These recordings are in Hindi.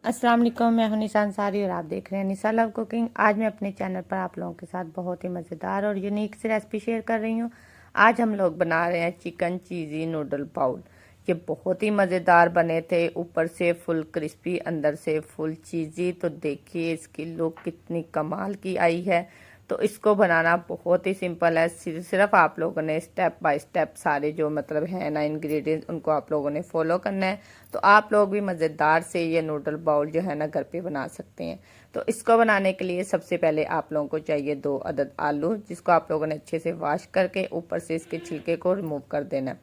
अस्सलाम वालेकुम, मैं हूं निशा अंसारी और आप देख रहे हैं निशा लव कुकिंग। आज मैं अपने चैनल पर आप लोगों के साथ बहुत ही मज़ेदार और यूनिक सी रेसिपी शेयर कर रही हूं। आज हम लोग बना रहे हैं चिकन चीज़ी नूडल बाउल। ये बहुत ही मज़ेदार बने थे, ऊपर से फुल क्रिस्पी, अंदर से फुल चीज़ी। तो देखिए इसकी लुक कितनी कमाल की आई है। तो इसको बनाना बहुत ही सिंपल है। सिर्फ आप लोगों ने स्टेप बाय स्टेप सारे जो मतलब है ना इंग्रेडिएंट्स, उनको आप लोगों ने फॉलो करना है। तो आप लोग भी मज़ेदार से ये नूडल बाउल जो है ना घर पे बना सकते हैं। तो इसको बनाने के लिए सबसे पहले आप लोगों को चाहिए 2 अदद आलू, जिसको आप लोगों ने अच्छे से वॉश करके ऊपर से इसके छिलके को रिमूव कर देना है,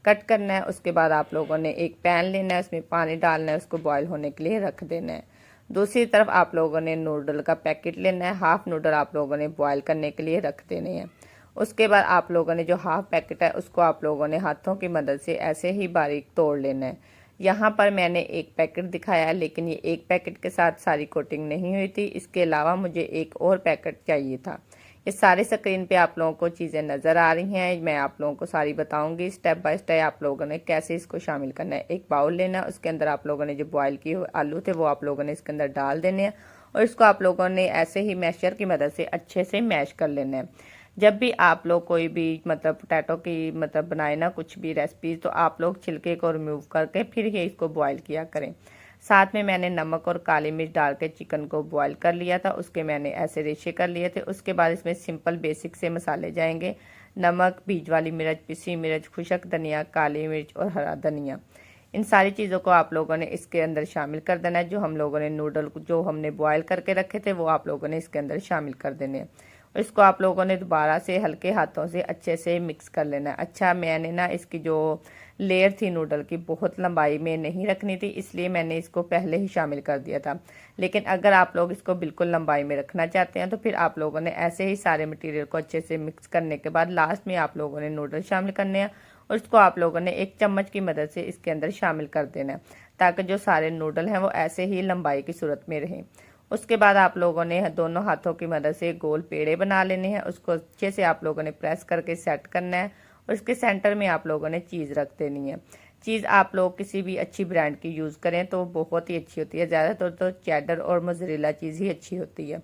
कट करना है। उसके बाद आप लोगों ने एक पैन लेना है, उसमें पानी डालना है, उसको बॉयल होने के लिए रख देना है। दूसरी तरफ आप लोगों ने नूडल का पैकेट लेना है, हाफ नूडल आप लोगों ने बॉयल करने के लिए रख देने हैं। उसके बाद आप लोगों ने जो हाफ पैकेट है उसको आप लोगों ने हाथों की मदद से ऐसे ही बारीक तोड़ लेना है। यहाँ पर मैंने एक पैकेट दिखाया है, लेकिन ये एक पैकेट के साथ सारी कोटिंग नहीं हुई थी। इसके अलावा मुझे एक और पैकेट चाहिए था। ये सारे स्क्रीन पे आप लोगों को चीज़ें नज़र आ रही हैं, मैं आप लोगों को सारी बताऊंगी स्टेप बाय स्टेप आप लोगों ने कैसे इसको शामिल करना है। एक बाउल लेना है, उसके अंदर आप लोगों ने जो बॉयल किए हुए आलू थे वो आप लोगों ने इसके अंदर डाल देने हैं और इसको आप लोगों ने ऐसे ही मैशर की मदद से अच्छे से मैश कर लेना है। जब भी आप लोग कोई भी मतलब पोटैटो की मतलब बनाए ना कुछ भी रेसिपी, तो आप लोग छिलके को रिमूव करके फिर ही इसको बॉयल किया करें। साथ में मैंने नमक और काली मिर्च डाल के चिकन को बॉईल कर लिया था, उसके मैंने ऐसे रेशे कर लिए थे। उसके बाद इसमें सिंपल बेसिक से मसाले जाएंगे, नमक, बीज वाली मिर्च, पिसी मिर्च, खुशक धनिया, काली मिर्च और हरा धनिया। इन सारी चीज़ों को आप लोगों ने इसके अंदर शामिल कर देना है। जो हम लोगों ने नूडल जो हमने बॉयल करके रखे थे वो आप लोगों ने इसके अंदर शामिल कर देने हैं। और इसको आप लोगों ने दोबारा से हल्के हाथों से अच्छे से मिक्स कर लेना है। अच्छा, मैंने ना इसकी जो लेयर थी नूडल की बहुत लंबाई में नहीं रखनी थी, इसलिए मैंने इसको पहले ही शामिल कर दिया था। लेकिन अगर आप लोग इसको बिल्कुल लंबाई में रखना चाहते हैं तो फिर आप लोगों ने ऐसे ही सारे मटेरियल को अच्छे से मिक्स करने के बाद लास्ट में आप लोगों ने नूडल शामिल करने हैं और इसको आप लोगों ने एक चम्मच की मदद से इसके अंदर शामिल कर देना है, ताकि जो सारे नूडल हैं वो ऐसे ही लंबाई की सूरत में रहें। उसके बाद आप लोगों ने दोनों हाथों की मदद से गोल पेड़े बना लेने हैं, उसको अच्छे से आप लोगों ने प्रेस करके सेट करना है और इसके सेंटर में आप लोगों ने चीज़ रख देनी है। चीज़ आप लोग किसी भी अच्छी ब्रांड की यूज़ करें तो बहुत ही अच्छी होती है, ज़्यादातर तो चेडर और मोज़रेला चीज़ ही अच्छी होती है।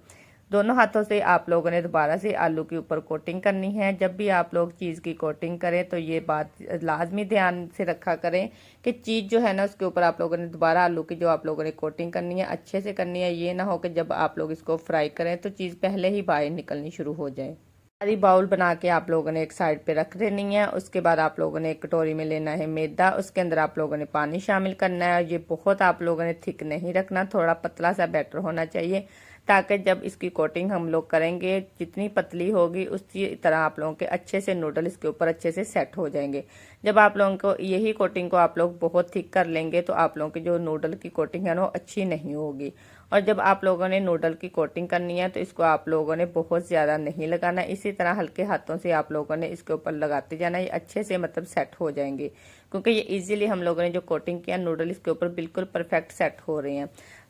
दोनों हाथों से आप लोगों ने दोबारा से आलू के ऊपर कोटिंग करनी है। जब भी आप लोग चीज़ की कोटिंग करें तो ये बात लाजमी ध्यान से रखा करें कि चीज़ जो है ना उसके ऊपर आप लोगों ने दोबारा आलू की जो आप लोगों ने कोटिंग करनी है अच्छे से करनी है। ये ना हो कि जब आप लोग इसको फ्राई करें तो चीज़ पहले ही बाहर निकलनी शुरू हो जाए। सारी बाउल बना के आप लोगों ने एक साइड पे रख देनी है। उसके बाद आप लोगों ने एक कटोरी में लेना है मैदा, उसके अंदर आप लोगों ने पानी शामिल करना है। ये बहुत आप लोगों ने थिक नहीं रखना, थोड़ा पतला सा बैटर होना चाहिए, ताकि जब इसकी कोटिंग हम लोग करेंगे जितनी पतली होगी उसी तरह आप लोगों के अच्छे से नूडल इसके ऊपर अच्छे से सेट हो जाएंगे। जब आप लोगों को यही कोटिंग को आप लोग बहुत थिक कर लेंगे तो आप लोगों की जो नूडल की कोटिंग है ना वो अच्छी नहीं होगी। और जब आप लोगों ने नूडल की कोटिंग करनी है तो इसको आप लोगों ने बहुत ज़्यादा नहीं लगाना, इसी तरह हल्के हाथों से आप लोगों ने इसके ऊपर लगाते जाना। ये अच्छे से मतलब सेट हो जाएंगे, क्योंकि ये इजीली हम लोगों ने जो कोटिंग किया नूडल इसके ऊपर बिल्कुल परफेक्ट सेट हो रहे हैं।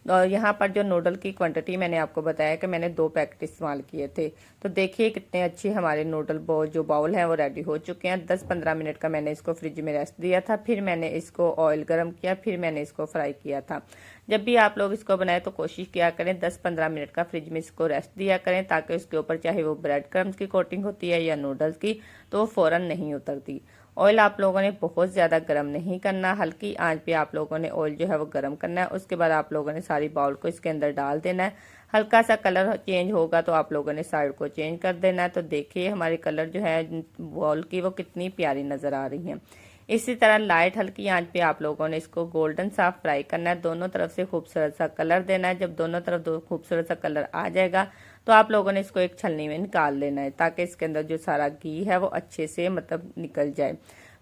और यहाँ पर जो नूडल की क्वांटिटी मैंने आपको बताया कि मैंने 2 पैकेट इस्तेमाल किए थे। तो देखिए कितने अच्छे हमारे नूडल जो बाउल हैं वो रेडी हो चुके हैं। 10-15 मिनट का मैंने इसको फ्रिज में रेस्ट दिया था, फिर मैंने इसको ऑयल गर्म किया, फिर मैंने इसको फ्राई किया था। जब भी आप लोग इसको बनाए तो कोशिश किया करें 10-15 मिनट का फ्रिज में इसको रेस्ट दिया करें, ताकि उसके ऊपर चाहे वो ब्रेड क्रम्स की कोटिंग होती है या नूडल्स की तो वो फ़ौरन नहीं उतरती। ऑयल आप लोगों ने बहुत ज़्यादा गर्म नहीं करना, हल्की आंच पे आप लोगों ने ऑयल जो है वो गर्म करना है। उसके बाद आप लोगों ने सारी बाउल को इसके अंदर डाल देना है। हल्का सा कलर चेंज होगा तो आप लोगों ने साइड को चेंज कर देना है। तो देखिए हमारी कलर जो है बाउल की वो कितनी प्यारी नज़र आ रही है। इसी तरह लाइट हल्की आंच पे आप लोगों ने इसको गोल्डन सा फ्राई करना है, दोनों तरफ से खूबसूरत सा कलर देना है। जब दोनों तरफ खूबसूरत सा कलर आ जाएगा तो आप लोगों ने इसको एक छलनी में निकाल लेना है, ताकि इसके अंदर जो सारा घी है वो अच्छे से मतलब निकल जाए।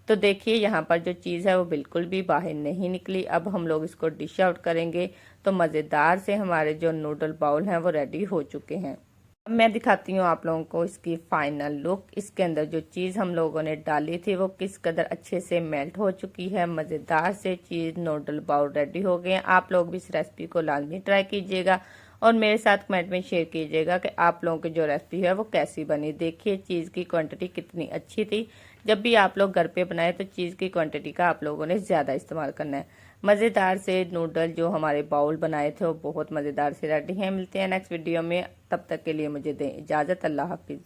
तो देखिए यहाँ पर जो चीज़ है वो बिल्कुल भी बाहर नहीं निकली। अब हम लोग इसको डिश आउट करेंगे तो मज़ेदार से हमारे जो नूडल बाउल हैं वो रेडी हो चुके हैं। अब मैं दिखाती हूँ आप लोगों को इसकी फाइनल लुक। इसके अंदर जो चीज़ हम लोगों ने डाली थी वो किस कदर अच्छे से मेल्ट हो चुकी है। मज़ेदार से चीज़ नूडल बाउल रेडी हो गए हैं। आप लोग भी इस रेसिपी को लाजमी ट्राई कीजिएगा और मेरे साथ कमेंट में शेयर कीजिएगा कि आप लोगों की जो रेसिपी है वो कैसी बनी। देखिए चीज़ की क्वांटिटी कितनी अच्छी थी। जब भी आप लोग घर पे बनाए तो चीज़ की क्वांटिटी का आप लोगों ने ज़्यादा इस्तेमाल करना है। मज़ेदार से नूडल जो हमारे बाउल बनाए थे वो बहुत मज़ेदार से रेडी हैं। मिलते हैं नेक्स्ट वीडियो में, तब तक के लिए मुझे दें इजाज़त। अल्लाह हाफिज़।